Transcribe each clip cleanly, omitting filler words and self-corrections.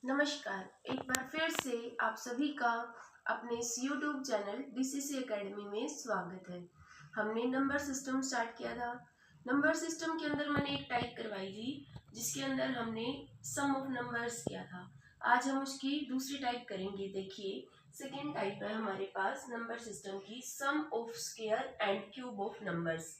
नमस्कार। एक बार फिर से आप सभी का अपने इस YouTube चैनल DCC एकेडमी में स्वागत है। हमने नंबर सिस्टम स्टार्ट किया था। नंबर सिस्टम के अंदर मैंने एक टाइप करवाई थी जिसके अंदर हमने सम ऑफ नंबर्स किया था। आज हम उसकी दूसरी टाइप करेंगे। देखिए, सेकेंड टाइप है हमारे पास नंबर सिस्टम की, sum of square and cube of numbers.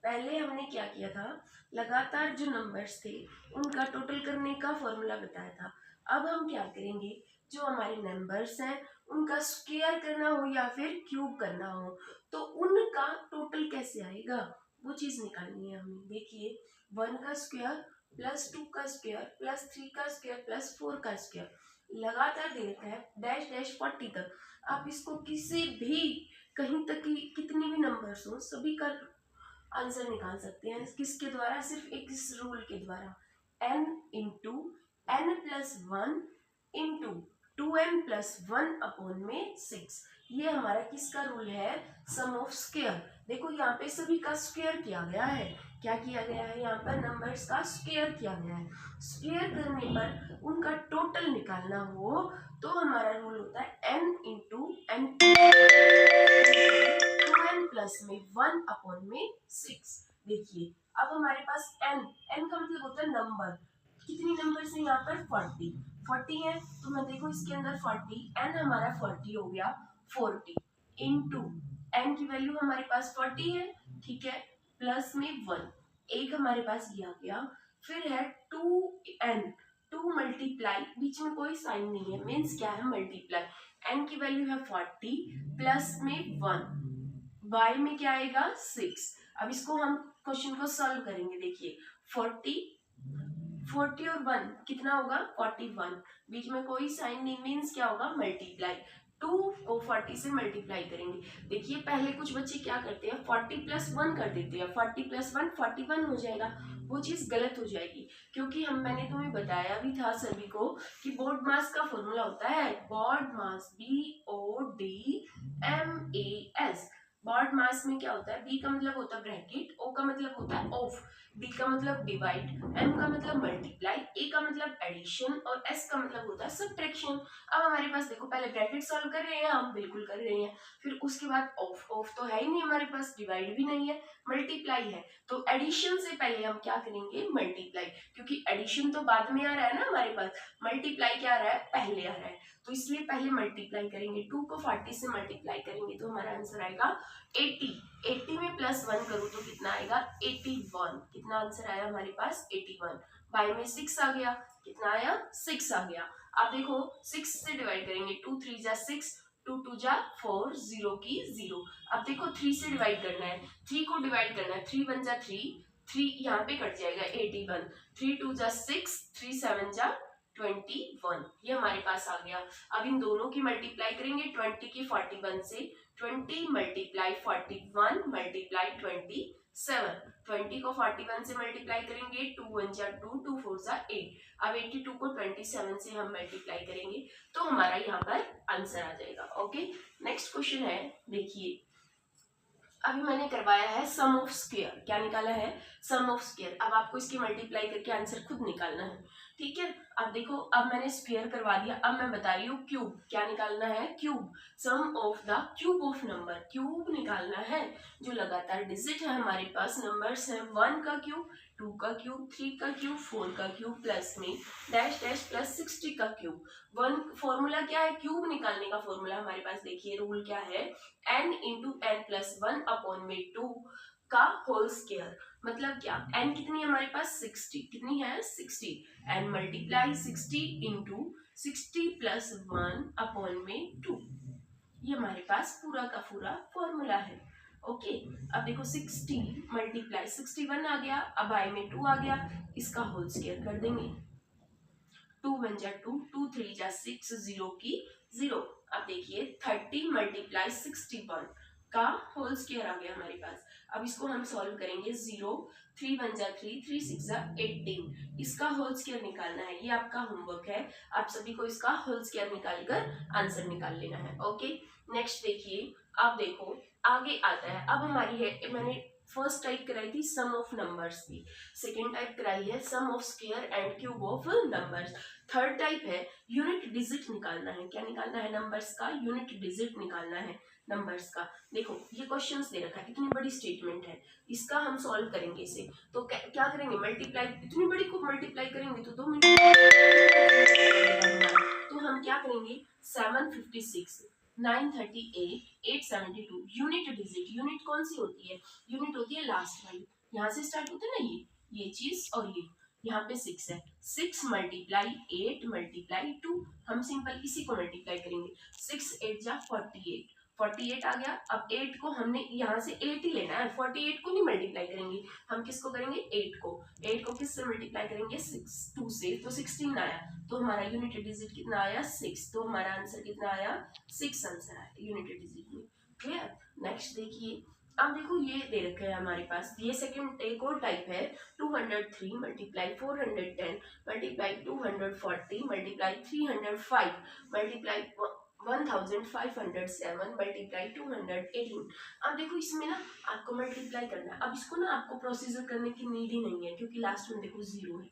पहले हमने क्या किया था, लगातार जो नंबर्स थे उनका टोटल करने का फॉर्मूला बताया था। अब हम क्या करेंगे, जो हमारे नंबर्स हैं उनका स्क्वायर करना हो या फिर क्यूब करना हो तो उनका टोटल कैसे आएगा वो चीज निकालनी है हमें। देखिए, 1 का स्क्वायर प्लस 2 का स्क्वायर प्लस 3 का स्क्वायर प्लस 4 का स्क्वायर लगातार दे रखा है डैश डैश 40 तक। आप इसको किसी भी कहीं तक की कितनी भी नंबर्स हो सभी का आंसर निकाल सकते हैं। किसके द्वारा? सिर्फ एक इस रूल के द्वारा, n into n plus one into 2n plus one upon में 6। ये हमारा किसका रूल है? Sum of square. देखो यहाँ पे सभी का स्क्वायर किया गया है। क्या किया गया है? यहाँ पर नंबर्स का स्क्वायर किया गया है। स्क्वायर करने पर उनका टोटल निकालना हो तो हमारा रूल होता है n इंटू n प्लस में 1 अपॉन में 6। देखिए, अब हमारे पास n का मतलब होता है नंबर। कितनी नंबर है यहाँ पर? 40 है। तो मैं देखो इसके अंदर 40, n हमारा 40 हो गया 40 इंटू n की वैल्यू हमारे पास 40 है, ठीक है, प्लस में 1 एक हमारे पास ये आ गया। फिर है 2n, 2 मल्टीप्लाई, बीच में कोई साइन नहीं है, मीन्स क्या है? मल्टीप्लाई। n की वैल्यू है 40 प्लस में 1, y में क्या आएगा? 6। अब इसको हम क्वेश्चन को सॉल्व करेंगे। देखिए, 40 और 1 कितना होगा? 41, बीच में कोई साइन नहीं, मीन्स क्या होगा? मल्टीप्लाई। 2 को 40 से मल्टीप्लाई करेंगे। देखिए, पहले कुछ बच्चे क्या करते हैं, 40 प्लस 1 कर देते हैं। 40 प्लस 1 41 हो जाएगा। वो चीज गलत हो जाएगी, क्योंकि मैंने तुम्हें बताया भी था सभी को कि बोर्ड मास का फॉर्मूला होता है बोर्ड मास, BODMAS। बॉड मास में क्या होता है? बी का मतलब होता है ब्रैकेट, ओ का मतलब होता है ऑफ, डी का मतलब डिवाइड, एम का मतलब मल्टीप्लाई, ए का मतलब एडिशन और एस का मतलब होता है सब्ट्रैक्शन। अब हमारे पास देखो, पहले ब्रैकेट सॉल्व कर रहे हैं हम, बिल्कुल कर रहे हैं, फिर उसके बाद ऑफ, ऑफ तो है ही नहीं हमारे पास, डिवाइड भी नहीं है, मल्टीप्लाई है, तो एडिशन से पहले हम क्या करेंगे? मल्टीप्लाई, क्योंकि एडिशन तो बाद में आ रहा है ना हमारे पास, मल्टीप्लाई क्या आ रहा है? पहले आ रहा है, तो इसलिए पहले मल्टीप्लाई करेंगे। 2 को 40 से मल्टीप्लाई करेंगे तो हमारा आंसर आएगा 80। 80 में प्लस 1 करूँ तो कितना आएगा? 81। कितना आंसर आया हमारे पास? 81। बाय में 6 आ गया, कितना आया? 6 आ गया। अब देखो, 6 से डिवाइड करेंगे, 2 3 जा 6, 2 2 जा 4, 0 की 0। अब देखो 3 से डिवाइड करना है, 3 को डिवाइड करना है, 3 1 जा 3, 3 यहाँ पे कट जाएगा 81, 3 2 जा 6, 3 7 जा 21, ये हमारे पास आ गया। अब इन दोनों की मल्टीप्लाई करेंगे, 20 की 41 से, 20 मल्टीप्लाई 41 मल्टीप्लाई 27, 20 को 41 से मल्टीप्लाई करेंगे, 2 1 जा 2, 2 4 जा 8। अब 82 को 27 से हम मल्टीप्लाई करेंगे तो हमारा यहाँ पर आंसर आ जाएगा। ओके, नेक्स्ट क्वेश्चन है। देखिए, अभी मैंने करवाया है सम ऑफ स्क्वायर। क्या निकाला है? Sum of square. अब आपको इसकी मल्टीप्लाई करके आंसर खुद निकालना है, ठीक है। अब देखो, अब मैंने स्क्वायर करवा दिया, अब मैं बता रही हूँ क्यूब। क्या निकालना है? Cube. Sum of the cube of number, cube निकालना है। जो लगातार डिजिट है हमारे पास, नंबर्स हैं, 1 का क्यूब, 2 का क्यूब, 3 का क्यूब, 4 का क्यूब, प्लस में डैश डैश प्लस 60 का क्यूब। वन फॉर्मूला क्या है? क्यूब निकालने का फॉर्मूला हमारे पास, देखिए रूल क्या है, n into N plus one upon में 2 का होल स्क्वायर। मतलब क्या? n कितनी है हमारे पास? 60। कितनी है? 60। n multiply 60 into 60 plus 1 upon में 2, ये हमारे पास पूरा का पूरा फॉर्मूला है। ओके, अब देखो 60 मल्टीप्लाई 61 आ गया, अब आई में 2 आ गया, इसका होल स्क्वायर कर देंगे, 2 1 जा 2, 2 3 जा 6, 0 की 0। अब देखिए 30 मल्टीप्लाई 61 का होल स्क्वायर आ गया हमारे पास। अब इसको हम सॉल्व करेंगे, 0 3 1 जा 3, 3 6 जा 18, इसका होल स्क्वायर निकालना है। ये आपका होमवर्क है, आप सभी को इसका होल स्क्वायर निकाल कर आंसर निकाल लेना है। ओके, नेक्स्ट देखिए, अब देखो आगे आता है। अब हमारी है, मैंने फर्स्ट टाइप कराई थी सम ऑफ नंबर्स की, सेकेंड टाइप कराई है sum of square and cube of numbers, third type है यूनिट डिजिट निकालना है। क्या निकालना है? नंबर्स का यूनिट डिजिट निकालना है नंबर्स का। देखो ये क्वेश्चंस दे रखा है, इतनी बड़ी स्टेटमेंट है, इसका हम सॉल्व करेंगे इसे। तो क्या करेंगे? मल्टीप्लाई, इतनी बड़ी को मल्टीप्लाई करेंगे तो 2 मिनट। तो हम क्या करेंगे? 756, 938, 872 यूनिट डिजिट। यूनिट कौन सी होती है? यूनिट होती है लास्ट वाली, यहाँ से स्टार्ट होते हैं ना ये चीज, और ये यहाँ पे 6 है, 6 मल्टीप्लाई 8 मल्टीप्लाई 2, हम सिंपल इसी को मल्टीप्लाई करेंगे। 6 8 जा 48, 48 आ गया। अब 8 को हमने यहाँ से 8 ही लेना है, 48 को नहीं मल्टीप्लाई करेंगे, हम किसको करेंगे? 8 को। 8 को किससे मल्टीप्लाई करेंगे? 2 से, तो 16 आया। तो हमारा यूनिट डिजिट कितना आया? 6। तो हमारा आंसर कितना आया? 6 आंसर आया यूनिट डिजिट में। क्लियर? नेक्स्ट देखिए, अब देखो ये दे रखा है हमारे पास, ये सेकंड एक और टाइप है, 203 multiply 410 multiply 240 multiply 305 multiply 1507 multiply 218। अब देखो इसमें ना आपको मल्टीप्लाई करना है। अब इसको ना आपको प्रोसीजर करने की नीड ही नहीं है, क्योंकि लास्ट में देखो जीरो है,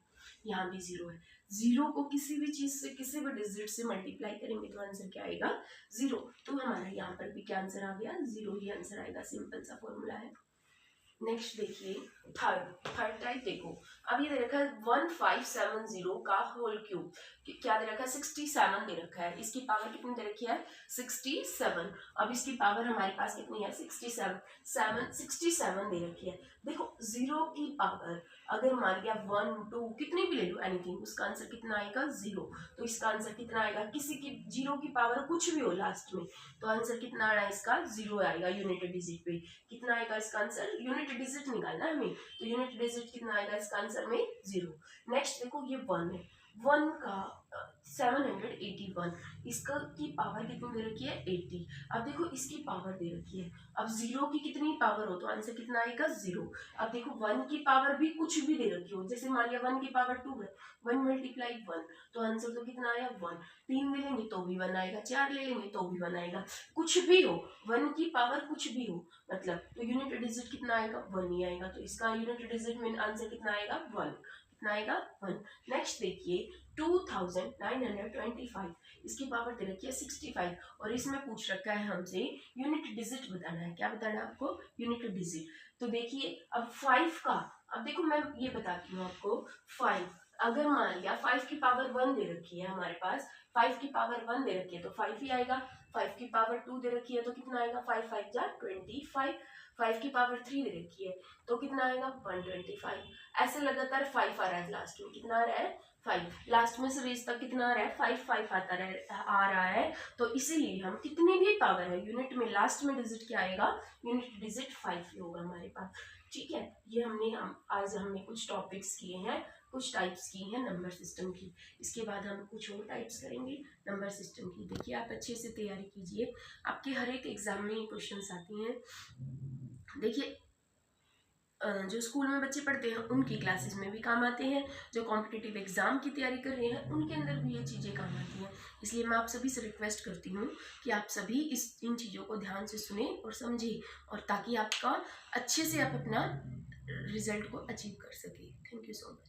यहाँ भी जीरो है। जीरो को किसी भी चीज से, किसी भी डिजिट से मल्टीप्लाई करेंगे तो आंसर क्या आएगा? जीरो। तो हमारा यहाँ पर भी क्या आंसर आ गया? जीरो ही आंसर आएगा, सिंपल सा फॉर्मूला है। नेक्स्ट देखिए थर्ड टाइप। देखो अब ये दे रखा है 1570 का होल क्यूब, क्या दे रखा है? 67 दे रखा है। इसकी पावर कितनी दे रखी है? 67। अब इसकी पावर हमारे पास कितनी है? 67 दे रखी है। देखो जीरो की पावर अगर मान लिया 1 2 कितनी भी ले लो एनीथिंग, उसका आंसर कितना आएगा? जीरो। तो इसका आंसर कितना आएगा? किसी की जीरो की पावर कुछ भी हो लास्ट में, तो आंसर कितना आ रहा है इसका? जीरो आएगा यूनिट डिजिट पे। कितना आएगा इसका आंसर? यूनिट डिजिट निकालना है हमें, तो यूनिट डिजिट कितना आएगा इसका आंसर में? जीरो। नेक्स्ट देखो ये 1 है, 1 का 781, इसका की पावर कितनी दे रखी है? 80। अब देखो इसकी पावर दे रखी है, अब जीरो की कितनी पावर हो तो आंसर कितना आएगा? जीरो। अब देखो 1 की पावर भी कुछ भी दे रखी हो, जैसे मान लिया 1 की पावर 2 है, 1 मल्टीप्लाई 1, तो आंसर तो कितना आया? 1। 3 ले लेंगे तो भी 1 आएगा, 4 ले लेंगे तो भी 1 आएगा, कुछ भी हो, 1 की पावर कुछ भी हो मतलब, तो यूनिट डिजिट कितना आएगा? 1 ही आएगा। तो इसका यूनिट डिजिट में आंसर कितना आएगा? 1। कितना आएगा? 1। नेक्स्ट देखिए 2925, इसकी पावर दे रखी है 65, और इसमें पूछ रखा है हमसे यूनिट डिजिट बताना है। क्या बताना है आपको? Unit digit. तो देखिए अब 5 का, अब देखो मैं ये बताती हूँ आपको, 5 अगर मान लिया 5 की पावर 1 दे रखी है हमारे पास, 5 की पावर 1 दे रखी है तो 5 ही आएगा। 5 की पावर 2 दे रखी है तो कितना आएगा? 5 5 जा 25। 5 की पावर 3 दे रखी है तो कितना आएगा? 125। ऐसे लगातार 5 आ रहा है, लास्ट में कितना आ रहा है? 5। लास्ट में से रेस तक कितना आ रहा है? 5 5 आ रहा है। तो इसीलिए हम कितनी भी पावर है यूनिट में, लास्ट में डिजिट क्या आएगा? यूनिट डिजिट 5 ही होगा हमारे पास। ठीक है, ये आज हमने कुछ टॉपिक्स किए हैं, कुछ टाइप्स की हैं नंबर सिस्टम की। इसके बाद हम कुछ और टाइप्स करेंगे नंबर सिस्टम की। देखिए आप अच्छे से तैयारी कीजिए, आपके हर एक एग्जाम में ये क्वेश्चंस आती हैं। देखिए जो स्कूल में बच्चे पढ़ते हैं उनकी क्लासेस में भी काम आते हैं, जो कॉम्पिटिटिव एग्जाम की तैयारी कर रहे हैं उनके अंदर भी ये चीज़ें काम आती हैं। इसलिए मैं आप सभी से रिक्वेस्ट करती हूँ कि आप सभी इन चीज़ों को ध्यान से सुने और समझें, और ताकि आपका अच्छे से आप अपना रिजल्ट को अचीव कर सके। Thank you so much.